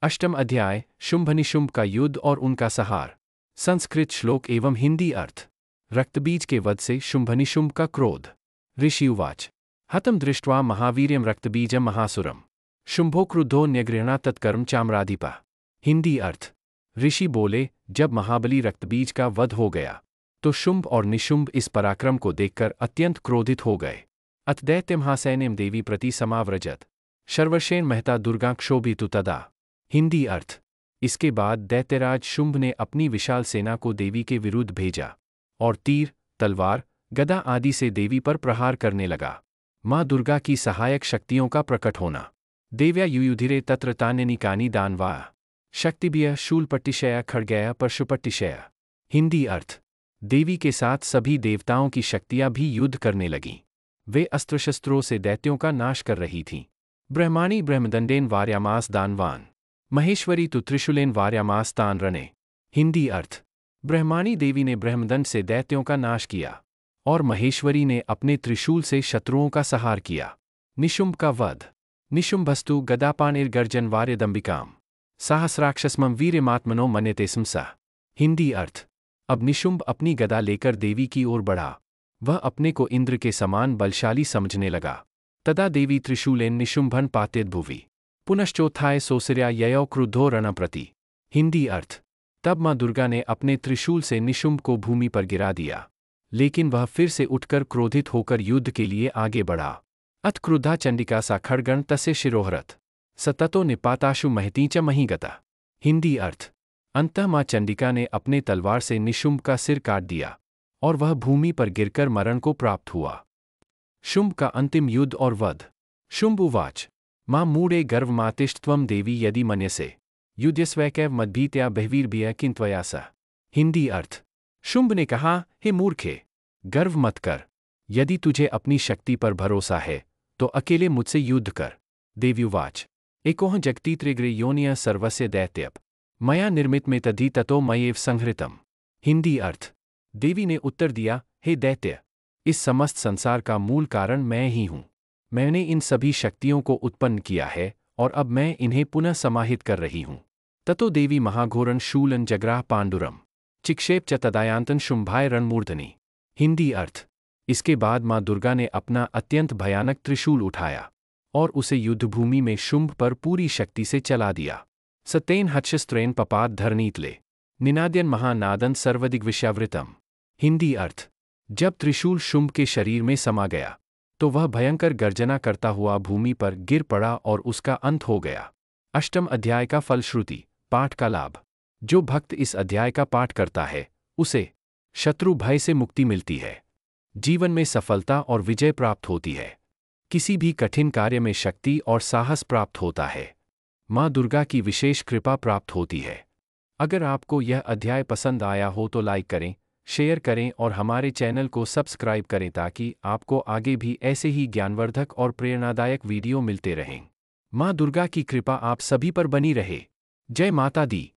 अष्टम अध्याय शुंभ निशुंभ का युद्ध और उनका संहार। संस्कृत श्लोक एवं हिंदी अर्थ। रक्तबीज के वध से शुंभ निशुंभ का क्रोध। ऋषि उवाच हतं दृष्ट्वा महावीर्यं रक्तबीजं महासुरं शुंभो क्रुद्धो न्यगृह्णात् तत्कर्म चाम्राधिपः। हिंदी अर्थ। ऋषि बोले, जब महाबली रक्तबीज का वध हो गया तो शुंभ और निशुंभ इस पराक्रम को देखकर अत्यंत क्रोधित हो गए। अथ दैत्यमहासैन्यं देवी प्रति समाव्रजत शर्वशेन महता दुर्गा क्षोभितु तदा। हिंदी अर्थ। इसके बाद दैत्यराज शुंभ ने अपनी विशाल सेना को देवी के विरुद्ध भेजा और तीर, तलवार, गदा आदि से देवी पर प्रहार करने लगा। माँ दुर्गा की सहायक शक्तियों का प्रकट होना। देव्या युयुधिरे तत्र तान्यनिकानि दानवा शक्तिभ्यः शूलपट्टिशया खड्गया परशुपट्टिशया। हिंदी अर्थ। देवी के साथ सभी देवताओं की शक्तियां भी युद्ध करने लगीं। वे अस्त्र शस्त्रों से दैत्यों का नाश कर रही थीं। ब्रह्माणी ब्रह्मदंडेन वार्यामास दानवान महेश्वरी तु त्रिशूलेन वार्यामास तान रणे। हिंदी अर्थ। ब्रह्माणी देवी ने ब्रह्मदंड से दैत्यों का नाश किया और महेश्वरी ने अपने त्रिशूल से शत्रुओं का संहार किया। निशुंभ का वध। निशुंभस्तु गदापाणिर्गर्जन वार्यदंबिकाम सहस्राक्षस्मं वीर्यमात्मनो मन्यते स्मसः। हिंदी अर्थ। अब निशुंभ अपनी गदा लेकर देवी की ओर बढ़ा। वह अपने को इंद्र के समान बलशाली समझने लगा। तदा देवी त्रिशूलेन निशुंभन पातेत भुवि पुनश्चोत्थाय सोसर्या ययौ क्रुद्धो रणप्रति। हिंदी अर्थ। तब माँ दुर्गा ने अपने त्रिशूल से निशुंभ को भूमि पर गिरा दिया, लेकिन वह फिर से उठकर क्रोधित होकर युद्ध के लिए आगे बढ़ा। अथ क्रुद्धा चंडिका सा खड्गं तस्य शिरोहरत स ततो निपाताशु महती च महीगता। हिंदी अर्थ। अंतः माँ चंडिका ने अपने तलवार से निशुंभ का सिर काट दिया और वह भूमि पर गिरकर मरण को प्राप्त हुआ। शुंभ का अंतिम युद्ध और वध। शुंभ उवाच मां मूढ़े गर्वमातिष्ठत्वं देवी यदि मन्यसे युध्यस्वैकैव मद्भीत्या बह्वीर्भिः किंत्वया सह। हिंदी अर्थ। शुंभ ने कहा, हे मूर्खे, गर्व मत कर। यदि तुझे अपनी शक्ति पर भरोसा है तो अकेले मुझसे युद्ध कर। देवी उवाच एकोह जगतीत्रिग्रे योनियः सर्वस्य दैत्यप मया निर्मित में तद्धि ततो मयेव संहृतम। हिंदी अर्थ। देवी ने उत्तर दिया, हे दैत्य, इस समस्त संसार का मूल कारण मैं ही हूँ। मैंने इन सभी शक्तियों को उत्पन्न किया है और अब मैं इन्हें पुनः समाहित कर रही हूँ। ततो देवी महाघोरन शूलन जग्राह पांडुरम चिक्षेप च तदायांतन शुंभाय रणमूर्धनि। हिंदी अर्थ। इसके बाद माँ दुर्गा ने अपना अत्यंत भयानक त्रिशूल उठाया और उसे युद्धभूमि में शुंभ पर पूरी शक्ति से चला दिया। सतेन हक्षस्त्रेन पपात धरणीतले निनाद्यन महानादन सर्वदिग्विषयावृतम। हिंदी अर्थ। जब त्रिशूल शुंभ के शरीर में समा गया तो वह भयंकर गर्जना करता हुआ भूमि पर गिर पड़ा और उसका अंत हो गया। अष्टम अध्याय का फलश्रुति। पाठ का लाभ। जो भक्त इस अध्याय का पाठ करता है उसे शत्रु भय से मुक्ति मिलती है, जीवन में सफलता और विजय प्राप्त होती है, किसी भी कठिन कार्य में शक्ति और साहस प्राप्त होता है, माँ दुर्गा की विशेष कृपा प्राप्त होती है। अगर आपको यह अध्याय पसंद आया हो तो लाइक करें, शेयर करें और हमारे चैनल को सब्सक्राइब करें ताकि आपको आगे भी ऐसे ही ज्ञानवर्धक और प्रेरणादायक वीडियो मिलते रहें। माँ दुर्गा की कृपा आप सभी पर बनी रहे। जय माता दी।